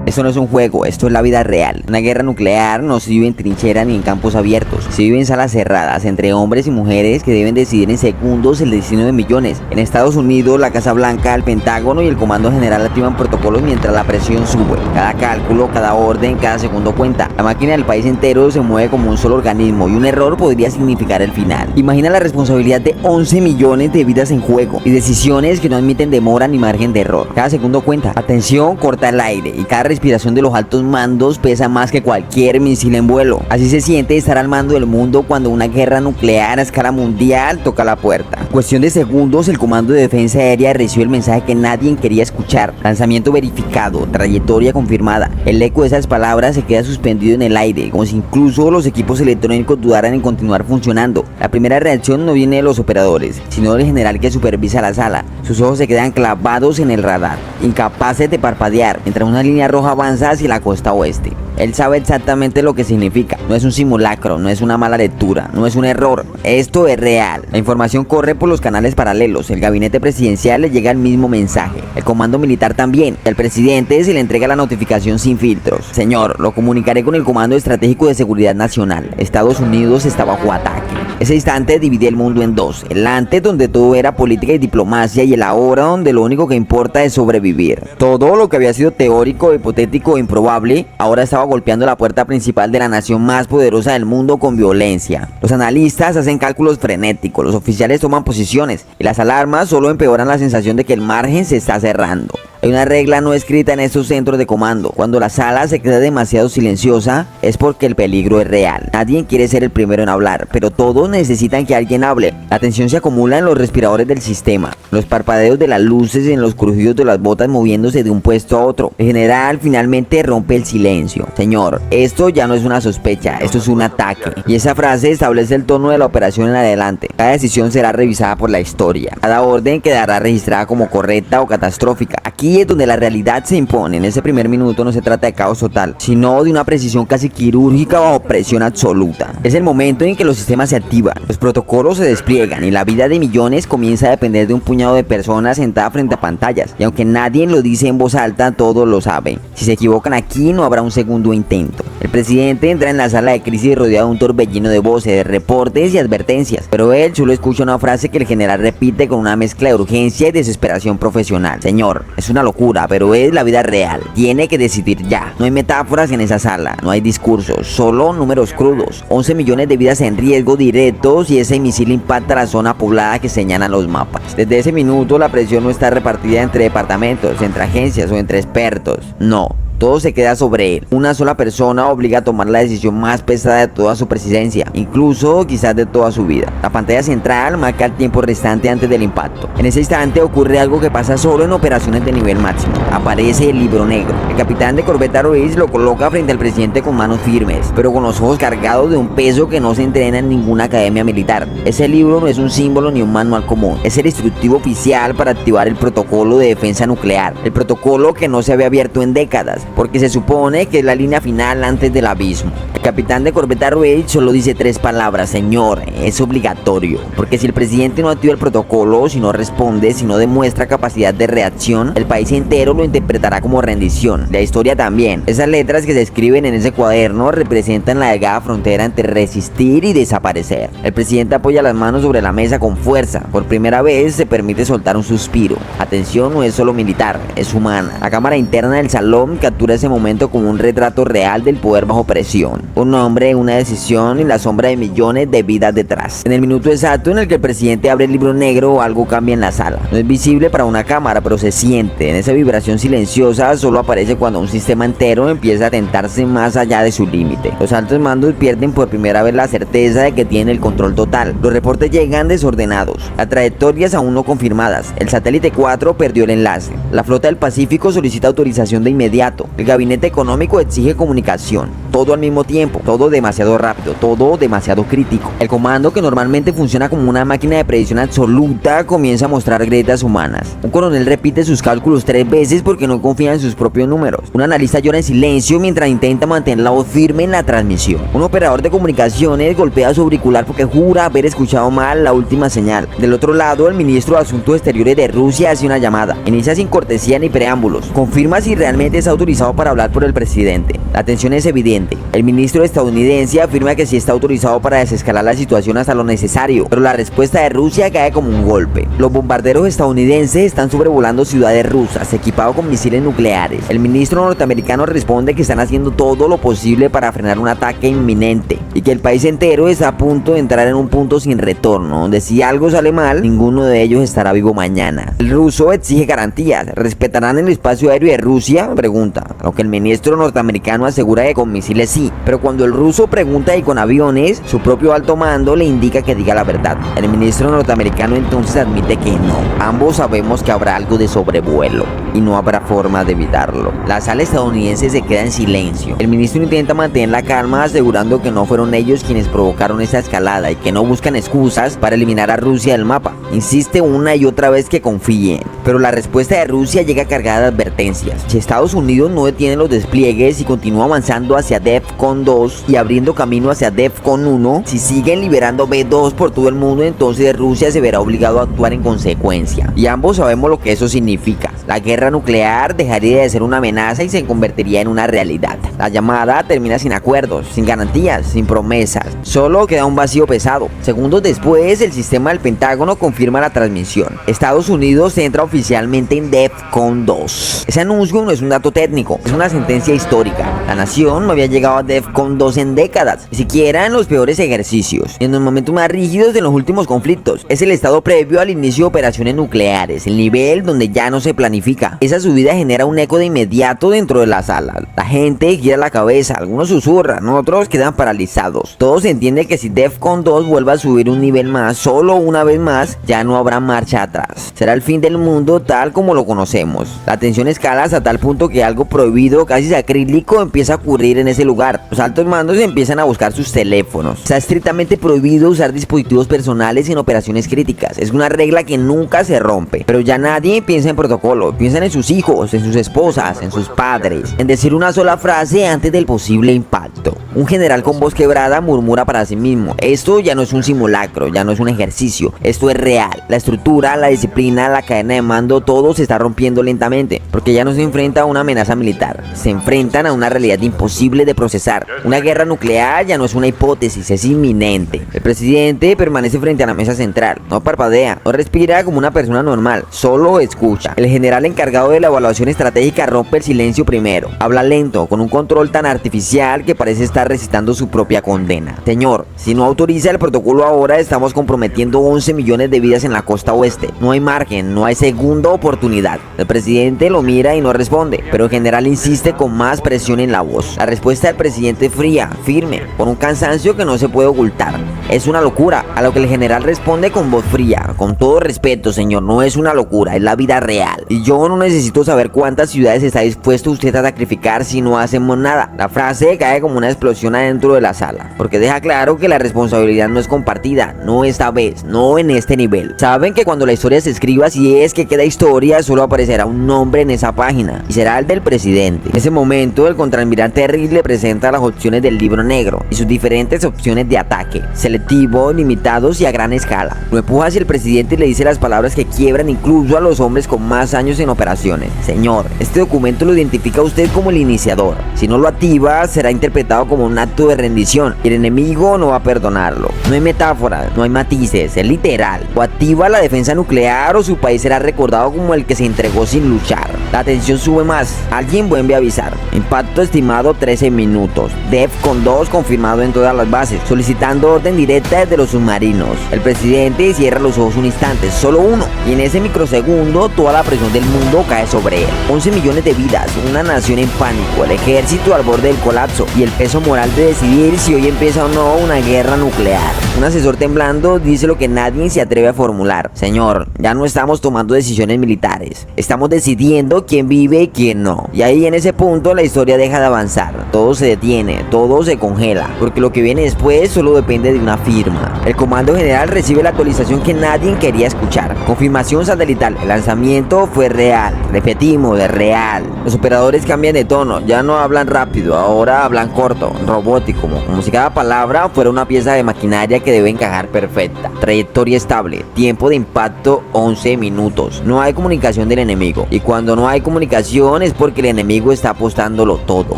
Esto no es un juego, esto es la vida real. Una guerra nuclear no se vive en trincheras ni en campos abiertos, se vive en salas cerradas entre hombres y mujeres que deben decidir en segundos el destino de millones. En Estados Unidos, la Casa Blanca, el Pentágono y el Comando General activan protocolos mientras la presión sube. Cada cálculo, cada orden, cada segundo cuenta. La máquina del país entero se mueve como un solo organismo y un error podría significar el final. Imagina la responsabilidad de 11 millones de vidas en juego y decisiones que no admiten demora ni margen de error. Cada segundo cuenta. Atención, corta el aire y cada respiración de los altos mandos pesa más que cualquier misil en vuelo. Así se siente estar al mando del mundo cuando una guerra nuclear a escala mundial toca la puerta. En cuestión de segundos, el Comando de Defensa Aérea recibe el mensaje que nadie quería escuchar. Lanzamiento verificado, trayectoria confirmada. El eco de esas palabras se queda suspendido en el aire, como si incluso los equipos electrónicos dudaran en continuar funcionando. La primera reacción no viene de los operadores, sino del general que supervisa la sala. Sus ojos se quedan clavados en el radar, incapaces de parpadear, mientras una línea roja avanza hacia la costa oeste. Él sabe exactamente lo que significa. No es un simulacro, no es una mala lectura, no es un error. Esto es real. La información corre por los canales paralelos. El gabinete presidencial le llega el mismo mensaje. El comando militar también. El presidente se le entrega la notificación sin filtros. Señor, lo comunicaré con el Comando Estratégico de Seguridad Nacional. Estados Unidos está bajo ataque. Ese instante divide el mundo en dos. El antes, donde todo era política y diplomacia, y el ahora, donde lo único que importa es sobrevivir. Todo lo que había sido teórico, hipotético e improbable, ahora estaba golpeando la puerta principal de la nación más poderosa del mundo con violencia. Los analistas hacen cálculos frenéticos, los oficiales toman posiciones y las alarmas solo empeoran la sensación de que el margen se está cerrando. Hay una regla no escrita en estos centros de comando. Cuando la sala se queda demasiado silenciosa es porque el peligro es real. Nadie quiere ser el primero en hablar, pero todos necesitan que alguien hable. La tensión se acumula en los respiradores del sistema, los parpadeos de las luces, en los crujidos de las botas moviéndose de un puesto a otro. El general finalmente rompe el silencio. Señor, esto ya no es una sospecha, esto es un ataque. Y esa frase establece el tono de la operación en adelante. Cada decisión será revisada por la historia. Cada orden quedará registrada como correcta o catastrófica. Aquí es donde la realidad se impone. En ese primer minuto no se trata de caos total, sino de una precisión casi quirúrgica bajo presión absoluta. Es el momento en que los sistemas se activan, los protocolos se despliegan y la vida de millones comienza a depender de un puñado de personas sentadas frente a pantallas. Y aunque nadie lo dice en voz alta, todos lo saben. Si se equivocan aquí, no habrá un segundo intento. El presidente entra en la sala de crisis rodeado de un torbellino de voces, de reportes y advertencias, pero él solo escucha una frase que el general repite con una mezcla de urgencia y desesperación profesional. Señor, es una locura, pero es la vida real. Tiene que decidir ya. No hay metáforas en esa sala, no hay discursos, solo números crudos. 11 millones de vidas en riesgo directos y ese misil impacta la zona poblada que señalan los mapas. Desde ese minuto la presión no está repartida entre departamentos, entre agencias o entre expertos. No. Todo se queda sobre él. Una sola persona obliga a tomar la decisión más pesada de toda su presidencia, incluso quizás de toda su vida. La pantalla central marca el tiempo restante antes del impacto. En ese instante ocurre algo que pasa solo en operaciones de nivel máximo. Aparece el libro negro. El capitán de corbeta Ruiz lo coloca frente al presidente con manos firmes, pero con los ojos cargados de un peso que no se entrena en ninguna academia militar. Ese libro no es un símbolo ni un manual común. Es el instructivo oficial para activar el protocolo de defensa nuclear. El protocolo que no se había abierto en décadas, porque se supone que es la línea final antes del abismo. El capitán de corbeta Ruiz solo dice 3 palabras: señor, es obligatorio. Porque si el presidente no activa el protocolo, si no responde, si no demuestra capacidad de reacción, el país entero lo interpretará como rendición. La historia también. Esas letras que se escriben en ese cuaderno representan la delgada frontera entre resistir y desaparecer. El presidente apoya las manos sobre la mesa con fuerza. Por primera vez se permite soltar un suspiro. Atención, no es solo militar, es humana. La cámara interna del salón captura ese momento como un retrato real del poder bajo presión. Un hombre, una decisión y la sombra de millones de vidas detrás. En el minuto exacto en el que el presidente abre el libro negro, algo cambia en la sala. No es visible para una cámara, pero se siente. En esa vibración silenciosa solo aparece cuando un sistema entero empieza a tentarse más allá de su límite. Los altos mandos pierden por primera vez la certeza de que tienen el control total. Los reportes llegan desordenados, las trayectorias aún no confirmadas. El satélite 4 perdió el enlace. La flota del Pacífico solicita autorización de inmediato. El gabinete económico exige comunicación. todo al mismo tiempo, todo demasiado rápido, todo demasiado crítico. El comando, que normalmente funciona como una máquina de predicción absoluta, comienza a mostrar grietas humanas. Un coronel repite sus cálculos 3 veces porque no confía en sus propios números. Un analista llora en silencio mientras intenta mantener la voz firme en la transmisión. Un operador de comunicaciones golpea su auricular porque jura haber escuchado mal la última señal. Del otro lado, el ministro de Asuntos Exteriores de Rusia hace una llamada. Inicia sin cortesía ni preámbulos. Confirma si realmente está autorizado para hablar por el presidente. La tensión es evidente. El ministro estadounidense afirma que sí está autorizado para desescalar la situación hasta lo necesario, pero la respuesta de Rusia cae como un golpe. Los bombarderos estadounidenses están sobrevolando ciudades rusas, equipados con misiles nucleares. El ministro norteamericano responde que están haciendo todo lo posible para frenar un ataque inminente y que el país entero está a punto de entrar en un punto sin retorno, donde si algo sale mal, ninguno de ellos estará vivo mañana. El ruso exige garantías. ¿Respetarán el espacio aéreo de Rusia?, pregunta, aunque el ministro norteamericano asegura que con misiles sí. Pero cuando el ruso pregunta y con aviones, su propio alto mando le indica que diga la verdad. El ministro norteamericano entonces admite que no. Ambos sabemos que habrá algo de sobrevuelo y no habrá forma de evitarlo. La sala estadounidense se queda en silencio. El ministro intenta mantener la calma, asegurando que no fueron ellos quienes provocaron esa escalada y que no buscan excusas para eliminar a Rusia del mapa. Insiste una y otra vez que confíen, pero la respuesta de Rusia llega cargada de advertencias. Si Estados Unidos no detiene los despliegues y continúa avanzando hacia DEFCON 2 y abriendo camino hacia DEFCON 1, si siguen liberando B2 por todo el mundo, entonces Rusia se verá obligado a actuar en consecuencia. Y ambos sabemos lo que eso significa. La guerra nuclear dejaría de ser una amenaza y se convertiría en una realidad. La llamada termina sin acuerdos, sin garantías, sin promesas. Solo queda un vacío pesado. Segundos después, el sistema del Pentágono confirma la transmisión. Estados Unidos entra oficialmente en DEFCON 2. Ese anuncio no es un dato técnico, es una sentencia histórica. La nación no había llegado a DEFCON 2 en décadas, ni siquiera en los peores ejercicios, y en los momentos más rígidos de los últimos conflictos. Es el estado previo al inicio de operaciones nucleares, el nivel donde ya no se planifica. Esa subida genera un eco de inmediato dentro de la sala. La gente gira la cabeza, algunos susurran, otros quedan paralizados. Todos entienden que si DEFCON 2 vuelve a subir un nivel más, solo una vez más, ya no habrá marcha atrás. Será el fin del mundo tal como lo conocemos. La tensión escala hasta tal punto que algo prohibido, casi sacrílico, empieza a ocurrir en ese lugar. Los altos mandos empiezan a buscar sus teléfonos. Está estrictamente prohibido usar dispositivos personales en operaciones críticas. Es una regla que nunca se rompe. Pero ya nadie piensa en protocolo, piensan en sus hijos, en sus esposas, en sus padres, en decir una sola frase antes del posible impacto. Un general con voz quebrada murmura para sí mismo: esto ya no es un simulacro, ya no es un ejercicio, esto es real. La estructura, la disciplina, la cadena de mando, todo se está rompiendo lentamente, porque ya no se enfrenta a una amenaza militar, se enfrentan a una realidad imposible de procesar. Una guerra nuclear ya no es una hipótesis, es inminente. El presidente permanece frente a la mesa central, no parpadea, no respira como una persona normal, solo escucha. El general encargado de la evaluación estratégica rompe el silencio primero, habla lento, con un control tan artificial que parece estar recitando su propia condena. Señor, si no autoriza el protocolo ahora, estamos comprometiendo 11 millones de vidas en la costa oeste. No hay margen, no hay segunda oportunidad. El presidente lo mira y no responde, pero el general insiste con más presión en la voz. La respuesta del presidente es fría, firme, con un cansancio que no se puede ocultar. Es una locura, a lo que el general responde con voz fría: con todo respeto, señor, no es una locura, es la vida real. Y yo no necesito saber cuántas ciudades está dispuesto usted a sacrificar si no hacemos nada. La frase cae como una explosión adentro de la sala, porque deja claro que la responsabilidad no es compartida, no esta vez, no en este nivel. Saben que cuando la historia se escriba, si es que queda historia, solo aparecerá un nombre en esa página, y será el del presidente. En ese momento, el contraalmirante Rick le presenta las opciones del libro negro y sus diferentes opciones de ataque: selectivos, limitados y a gran escala. Lo empuja hacia el presidente y le dice las palabras que quiebran incluso a los hombres con más años en operaciones. Señor, este documento lo identifica a usted como el iniciador. Si no lo activa, será interpretado como un acto de rendición y el enemigo no va a perdonarlo. No hay metáfora, no hay matices, es literal. O activa la defensa nuclear o su país será recordado como el que se entregó sin luchar. La tensión sube más. Alguien vuelve a avisar. Impacto estimado 13 minutos. DEFCON 2 confirmado en todas las bases, solicitando orden directa desde los submarinos. El presidente cierra los ojos un instante, solo uno, y en ese microsegundo toda la presión del mundo cae sobre él. 11 millones de vidas, una nación en pánico, el ejército al borde del colapso y el peso moral de decidir si hoy empieza o no una guerra nuclear. Un asesor temblando dice lo que nadie se atreve a formular: señor, ya no estamos tomando decisiones militares, estamos decidiendo quién vive y quién no. Y ahí en ese punto la historia deja de avanzar. Todo todo se detiene, todo se congela, porque lo que viene después solo depende de una firma. El comando general recibe la actualización que nadie quería escuchar. Confirmación satelital, el lanzamiento fue real. Repetimos, es real. Los operadores cambian de tono, ya no hablan rápido, ahora hablan corto, robótico, como si cada palabra fuera una pieza de maquinaria que debe encajar perfecta. Trayectoria estable, tiempo de impacto 11 minutos. No hay comunicación del enemigo, y cuando no hay comunicación es porque el enemigo está apostándolo todo.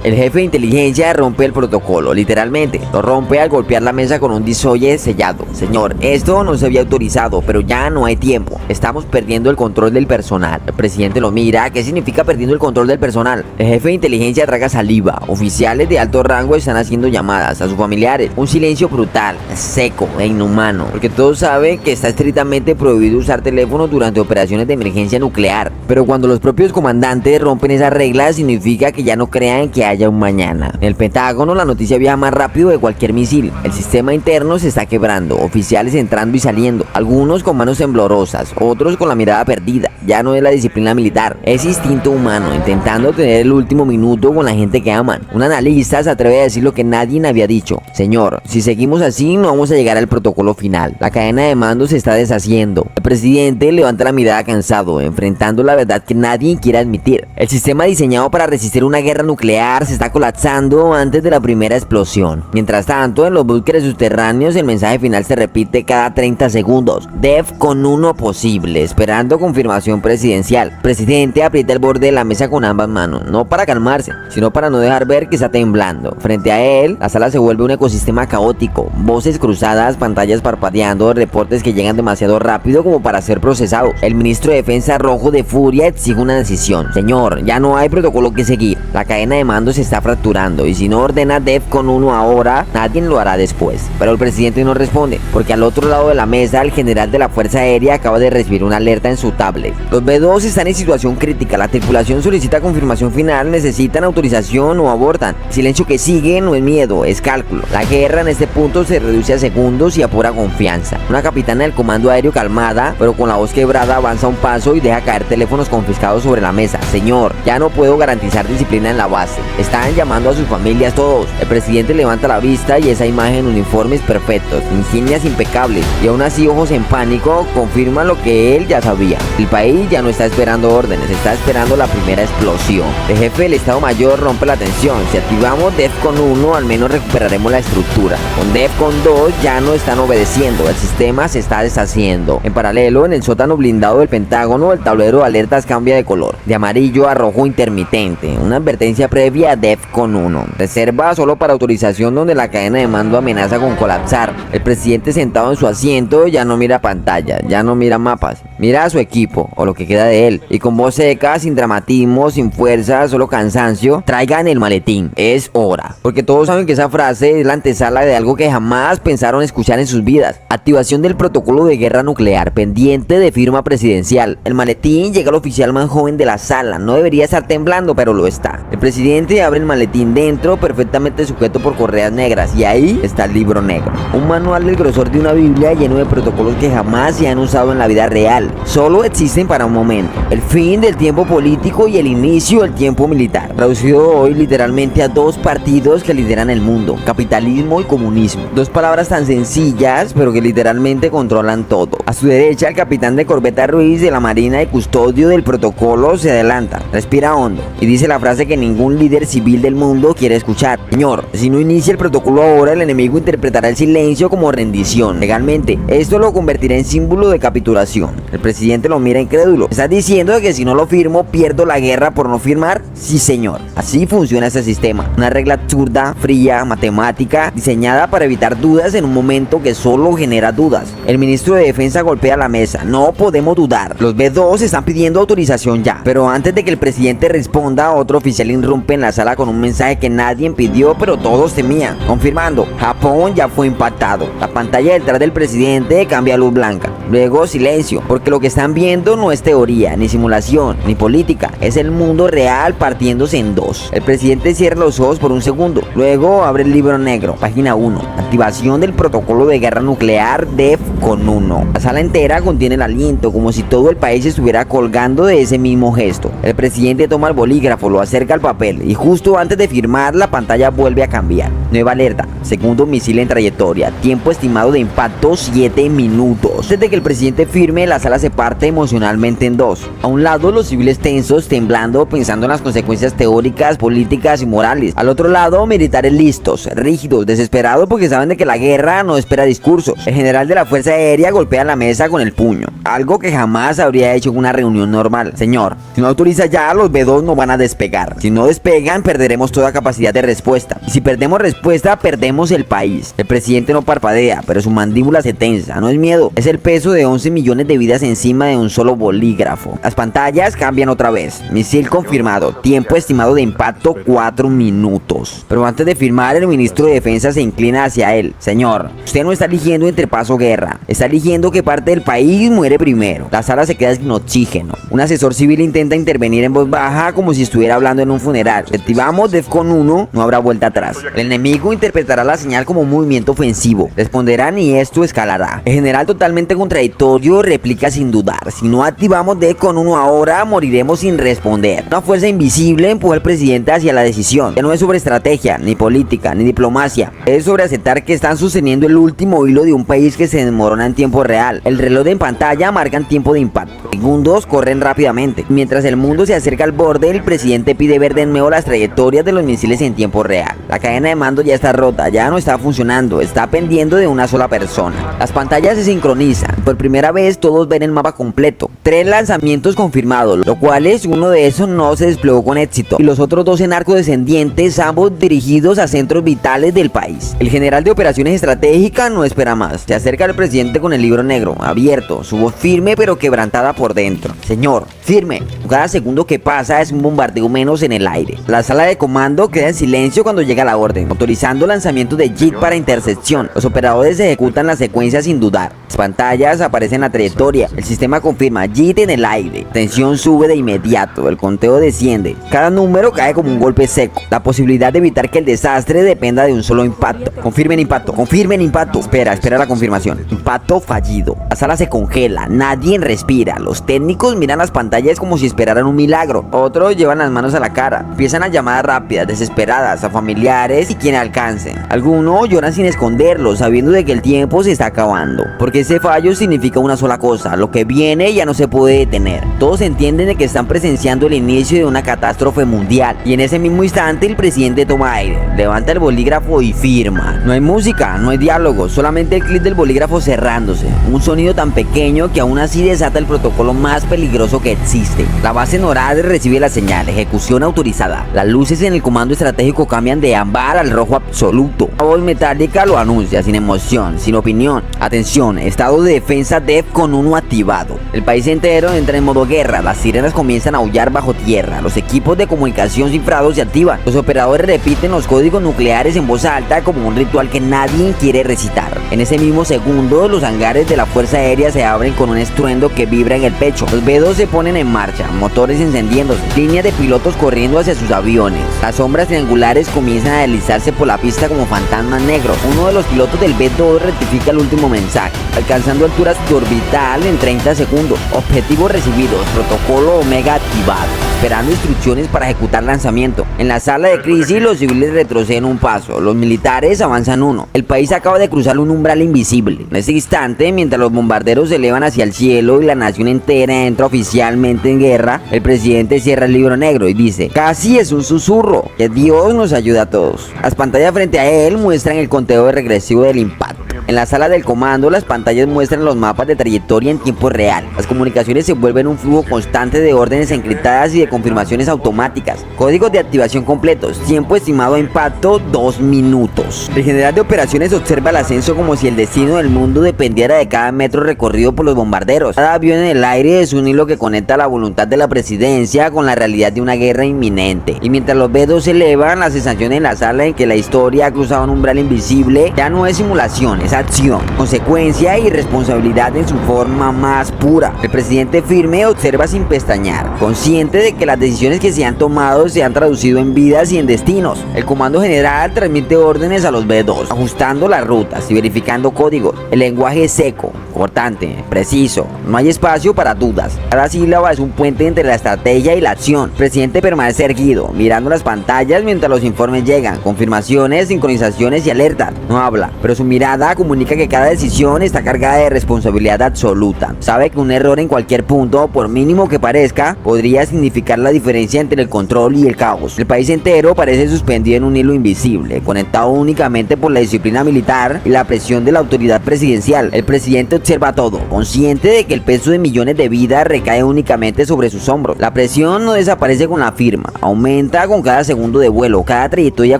El jefe de inteligencia rompe el protocolo, literalmente, lo rompe al golpear la mesa con un disoye sellado. Señor, esto no se había autorizado, pero ya no hay tiempo. Estamos perdiendo el control del personal. El presidente lo mira. ¿Qué significa perdiendo el control del personal? El jefe de inteligencia traga saliva. Oficiales de alto rango están haciendo llamadas a sus familiares. Un silencio brutal, seco e inhumano, porque todos saben que está estrictamente prohibido usar teléfonos durante operaciones de emergencia nuclear. Pero cuando los propios comandantes rompen esas reglas, significa que ya no crean que haya un mañana. En el Pentágono la noticia viaja más rápido de cualquier misil. El sistema interno se está quebrando. Oficiales entrando y saliendo, algunos con manos temblorosas, otros con la mirada perdida. Ya no es la disciplina militar, es instinto humano, intentando tener el último minuto con la gente que aman. Un analista se atreve a decir lo que nadie había dicho: señor, si seguimos así no vamos a llegar al protocolo final. La cadena de mando se está deshaciendo. El presidente levanta la mirada cansado, enfrentando la verdad que nadie quiere admitir. El sistema diseñado para resistir una guerra nuclear se está colapsando antes de la primera explosión. Mientras tanto, en los búnkeres subterráneos el mensaje final se repite cada 30 segundos. DEFCON 1 posible, esperando confirmación presidencial. El presidente aprieta el borde de la mesa con ambas manos, no para calmarse, sino para no dejar ver que está temblando. Frente a él, la sala se vuelve un ecosistema caótico. Voces cruzadas, pantallas parpadeando, reportes que llegan demasiado rápido como para ser procesados. El ministro de Defensa, rojo de furia, exige una decisión. Señor, ya no hay protocolo que seguir. La cadena de mando se está fracturando, y si no ordena DEFCON 1 ahora, nadie lo hará después. Pero el presidente no responde, porque al otro lado de la mesa, el general de la Fuerza Aérea acaba de recibir una alerta en su tablet. Los B-2 están en situación crítica. La tripulación solicita confirmación final, necesitan autorización o abortan. El silencio que sigue no es miedo, es cálculo. La guerra en este punto se reduce a segundos y a pura confianza. Una capitana del comando aéreo, calmada, pero con la voz quebrada, avanza un paso y deja caer teléfonos confiscados sobre la mesa. Señor, ya no puedo garantizar disciplina en la base. Están llamando a sus familias todos. El presidente levanta la vista y esa imagen, uniformes perfectos, insignias impecables, y aún así ojos en pánico, confirman lo que él ya sabía. El país ya no está esperando órdenes, está esperando la primera explosión. El jefe del Estado Mayor rompe la tensión. Si activamos DEFCON 1, al menos recuperaremos la estructura. Con DEFCON 2 ya no están obedeciendo, el sistema se está deshaciendo. En paralelo, en el sótano blindado del Pentágono, el tablero de alertas cambia de color, de amarillo a rojo intermitente, una advertencia previa a DEFCON 1. Reserva solo para autorización, donde la cadena de mando amenaza con colapsar. El presidente, sentado en su asiento, ya no mira pantalla, ya no mira mapas, mira a su equipo, o lo que queda de él, y con voz seca, sin dramatismo, sin fuerza, solo cansancio: traigan el maletín, es hora. Porque todos saben que esa frase es la antesala de algo que jamás pensaron escuchar en sus vidas: activación del protocolo de guerra nuclear, pendiente de firma presidencial. El maletín llega al oficial más joven de la sala, no debería estar temblando, pero lo está. El presidente abre el maletín, dentro perfectamente sujeto por correas negras, y ahí está el libro negro, un manual del grosor de una biblia, lleno de protocolos que jamás se han usado en la vida real, solo existen para un momento: el fin del tiempo político y el inicio del tiempo militar. Traducido hoy literalmente a dos partidos que lideran el mundo: capitalismo y comunismo. Dos palabras tan sencillas, pero que literalmente controlan todo. A su derecha, el capitán de corbeta Ruiz, de la Marina y custodio del protocolo, se adelanta, respira hondo y dice la frase que ningún líder civil del mundo quiere escuchar: señor, si no inicia el protocolo ahora, el enemigo interpretará el silencio como rendición. Legalmente, esto lo convertirá en símbolo de capitulación. El presidente lo mira incrédulo. ¿Estás diciendo que si no lo firmo, pierdo la guerra por no firmar? Sí, señor. Así funciona este sistema. Una regla absurda, fría, matemática, diseñada para evitar dudas en un momento que solo genera dudas. El ministro de Defensa golpea la mesa: no podemos dudar. Los B-2 están pidiendo autorización ya. Pero antes de que el presidente responda, otro oficial irrumpe en la sala con un mensaje que nadie pidió, pero todos temían, confirmando: Japón ya fue impactado. La pantalla detrás del presidente cambia a luz blanca. Luego silencio, porque lo que están viendo no es teoría, ni simulación, ni política. Es el mundo real partiéndose en dos. El presidente cierra los ojos por un segundo. Luego abre el libro negro, página 1. Activación del protocolo de guerra nuclear DEFCON 1. La sala entera contiene el aliento, como si todo el país estuviera colgando de ese mismo gesto. El presidente toma el bolígrafo, lo acerca al papel, y justo antes antes de firmar, la pantalla vuelve a cambiar. Nueva alerta, segundo misil en trayectoria, tiempo estimado de impacto 7 minutos. Desde que el presidente firme, la sala se parte emocionalmente en dos. A un lado, los civiles tensos, temblando, pensando en las consecuencias teóricas, políticas y morales. Al otro lado, militares listos, rígidos, desesperados porque saben de que la guerra no espera discursos. El general de la Fuerza Aérea golpea la mesa con el puño, algo que jamás habría hecho en una reunión normal. Señor, si no autoriza ya, los B-2 no van a despegar. Si no despegan, perderemos toda capacidad de respuesta. Y si perdemos respuesta, perdemos el país. El presidente no parpadea, pero su mandíbula se tensa. No es miedo, es el peso de 11 millones de vidas encima de un solo bolígrafo. Las pantallas cambian otra vez. Misil confirmado, tiempo estimado de impacto 4 minutos. Pero antes de firmar, el ministro de Defensa se inclina hacia él. Señor, usted no está eligiendo entre paz o guerra. Está eligiendo que parte del país muere primero. La sala se queda sin oxígeno. Un asesor civil intenta intervenir en voz baja como si estuviera hablando en un funeral. Si activamos DEFCON 1, no habrá vuelta atrás. El enemigo interpretará la señal como un movimiento ofensivo. Responderán y esto escalará. El general, totalmente contradictorio, replica sin dudar. Si no activamos DEFCON 1 ahora, moriremos sin responder. Una fuerza invisible empuja al presidente hacia la decisión. Ya no es sobre estrategia, ni política, ni diplomacia. Es sobre aceptar que están sosteniendo el último hilo de un país que se desmorona en tiempo real. El reloj en pantalla marca el tiempo de impacto. Segundos corren rápidamente. Mientras el mundo se acerca al borde, el presidente pide ver de nuevo las trayectorias de los misiles en tiempo real. La cadena de mando ya está rota, ya no está funcionando, está pendiendo de una sola persona. Las pantallas se sincronizan. Por primera vez todos ven el mapa completo. 3 lanzamientos confirmados, lo cual es uno de esos no se desplegó con éxito. Y los otros 2 en arco descendientes, ambos dirigidos a centros vitales del país. El general de operaciones estratégicas no espera más. Se acerca al presidente con el libro negro, abierto, su voz firme pero quebrantada por dentro. Señor, firme. Cada segundo que pasa es un bombardeo menos en el aire. La sala de comando queda en silencio cuando llega la orden, autorizando lanzamiento de JIT para intercepción. Los operadores ejecutan la secuencia sin dudar. Las pantallas aparecen en la trayectoria. El sistema confirma JIT en el aire. Tensión sube de inmediato. El conteo desciende. Cada número cae como un golpe seco. La posibilidad de evitar que el desastre dependa de un solo impacto. Confirmen impacto. Confirmen impacto. Espera la confirmación. Impacto fallido. La sala se congela. Nadie respira. Los técnicos miran las pantallas como si esperaran un milagro. Otros llevan las manos a la cara. Empiezan a llamadas rápidas, desesperadas, a familiares y quien alcancen. Algunos lloran sin esconderlo, sabiendo de que el tiempo se está acabando. Porque ese fallo significa una sola cosa: lo que viene ya no se puede detener. Todos entienden de que están presenciando el inicio de una catástrofe mundial. Y en ese mismo instante el presidente toma aire, levanta el bolígrafo y firma. No hay música, no hay diálogo, solamente el clic del bolígrafo cerrándose. Un sonido tan pequeño que aún así desata el protocolo más peligroso que existe. La base NORAD recibe la señal, ejecución autorizada. Las luces en el comando estratégico cambian de ámbar al rojo absoluto. La voz metálica lo anuncia, sin emoción, sin opinión. Atención, estado de defensa DEFCON 1 activado. El país entero entra en modo guerra, las sirenas comienzan a aullar bajo tierra, los equipos de comunicación cifrados se activan. Los operadores repiten los códigos nucleares en voz alta como un ritual que nadie quiere recitar. En ese mismo segundo, los hangares de la Fuerza Aérea se abren con un estruendo que vibra en el pecho. Los B-2 se ponen en marcha, motores encendiéndose, líneas de pilotos corriendo hacia sus aviones. Las sombras triangulares comienzan a deslizarse por la pista como fantasmas negros. Uno de los pilotos del B-2 rectifica el último mensaje, alcanzando altura suborbital en 30 segundos. Objetivos recibidos, protocolo Omega activado, esperando instrucciones para ejecutar lanzamiento. En la sala de crisis, los civiles retroceden un paso, los militares avanzan uno. El país acaba de cruzar un umbral invisible. En ese instante, mientras los bombarderos se elevan hacia el cielo y la nación entera entra oficialmente en guerra, el presidente cierra el libro negro y dice: casi es un susurro, que Dios nos ayude a todos. Las pantallas frente a él muestran el conteo regresivo del impacto. En la sala del comando, las pantallas muestran los mapas de trayectoria en tiempo real. Las comunicaciones se vuelven un flujo constante de órdenes encriptadas y de confirmaciones automáticas. Códigos de activación completos. Tiempo estimado a impacto 2 minutos. El general de operaciones observa el ascenso como si el destino del mundo dependiera de cada metro recorrido por los bombarderos. Cada avión en el aire es un hilo que conecta la voluntad de la presidencia con la realidad de una guerra inminente. Y mientras los B-2 se elevan, la sensación en la sala en que la historia ha cruzado un umbral invisible ya no es simulación, es es acción, consecuencia y responsabilidad en su forma más pura. El presidente firme observa sin pestañear, consciente de que las decisiones que se han tomado se han traducido en vidas y en destinos. El comando general transmite órdenes a los B2, ajustando las rutas y verificando códigos. El lenguaje es seco, cortante, preciso, no hay espacio para dudas. Cada sílaba es un puente entre la estrategia y la acción. El presidente permanece erguido, mirando las pantallas mientras los informes llegan, confirmaciones, sincronizaciones y alertas. No habla, pero su mirada comunica que cada decisión está cargada de responsabilidad absoluta. Sabe que un error en cualquier punto, por mínimo que parezca, podría significar la diferencia entre el control y el caos. El país entero parece suspendido en un hilo invisible, conectado únicamente por la disciplina militar y la presión de la autoridad presidencial. El presidente observa todo, consciente de que el peso de millones de vidas recae únicamente sobre sus hombros. La presión no desaparece con la firma, aumenta con cada segundo de vuelo, cada trayectoria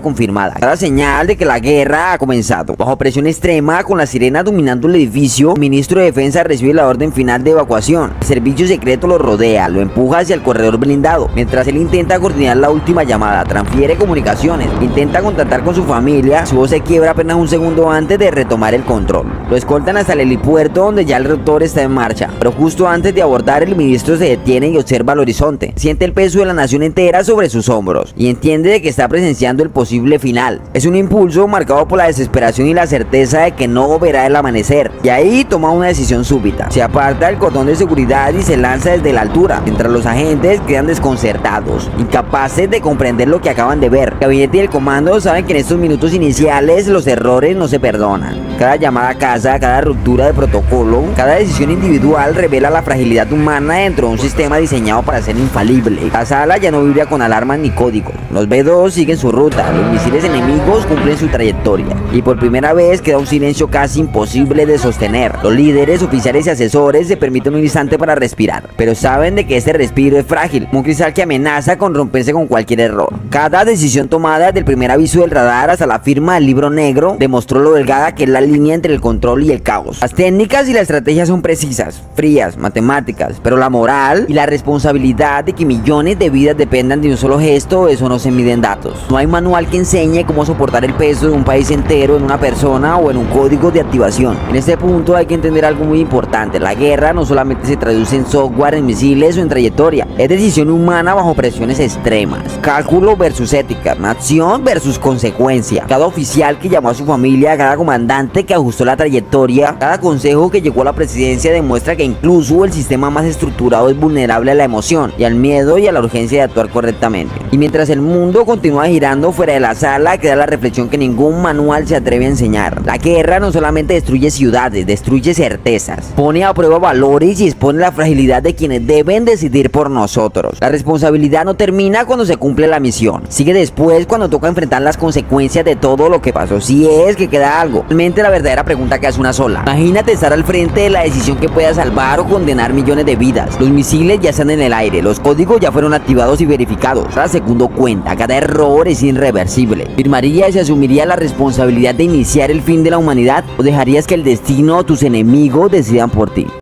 confirmada, cada señal de que la guerra ha comenzado. Bajo presión extrema, con las sirenas dominando el edificio, el ministro de Defensa recibe la orden final de evacuación. El servicio secreto lo rodea, lo empuja hacia el corredor blindado, mientras él intenta coordinar la última llamada, transfiere comunicaciones, intenta contactar con su familia. Su voz se quiebra apenas un segundo antes de retomar el control. Lo escoltan hasta el helipuerto, donde ya el reactor está en marcha, pero justo antes de abordar, el ministro se detiene y observa el horizonte. Siente el peso de la nación entera sobre sus hombros y entiende de que está presenciando el posible final. Es un impulso marcado por la desesperación y la certeza de que no verá el amanecer, y ahí toma una decisión súbita. Se aparta del cordón de seguridad y se lanza desde la altura, mientras los agentes quedan desconcertados, incapaces de comprender lo que acaban de ver. El gabinete y el comando saben que en estos minutos iniciales los errores no se perdonan. Cada llamada a casa, cada ruptura de protocolo, cada decisión individual revela la fragilidad humana dentro de un sistema diseñado para ser infalible. La sala ya no vibra con alarmas ni códigos. Los B2 siguen su ruta, los misiles enemigos cumplen su trayectoria, y por primera vez queda un silencio casi imposible de sostener. Los líderes, oficiales y asesores se permiten un instante para respirar, pero saben de que este respiro es frágil, como un cristal que amenaza con romperse con cualquier error. Cada decisión tomada, desde el primer aviso del radar hasta la firma del libro negro, demostró lo delgada que es la línea entre el control y el caos. Las técnicas y la estrategia son precisas, frías, matemáticas, pero la moral y la responsabilidad de que millones de vidas dependan de un solo gesto, eso no se mide en datos. No hay manual que enseñe cómo soportar el peso de un país entero en una persona o en un código de activación. En este punto hay que entender algo muy importante: la guerra no solamente se traduce en software, en misiles o en trayectoria, es decisión humana bajo presiones extremas, cálculo versus ética, acción versus consecuencia. Cada oficial que llamó a su familia, cada comandante que ajustó la trayectoria, cada consejo que llegó a la presidencia demuestra que incluso el sistema más estructurado es vulnerable a la emoción y al miedo y a la urgencia de actuar correctamente. Y mientras el mundo continúa girando fuera de la sala, queda la reflexión que ningún manual se atreve a enseñar. La guerra no solamente destruye ciudades, destruye certezas, pone a prueba valores y expone la fragilidad de quienes deben decidir por nosotros. La responsabilidad no termina cuando se cumple la misión, sigue después cuando toca enfrentar las consecuencias de todo lo que pasó, si es que queda algo. Realmente la verdadera pregunta que es una sola: imagínate estar al frente de la decisión que pueda salvar o condenar millones de vidas. Los misiles ya están en el aire, los códigos ya fueron activados y verificados, cada segundo cuenta, cada error es irreversible. ¿Firmarías y asumirías la responsabilidad de iniciar el fin de la humanidad, o dejarías que el destino o tus enemigos decidan por ti?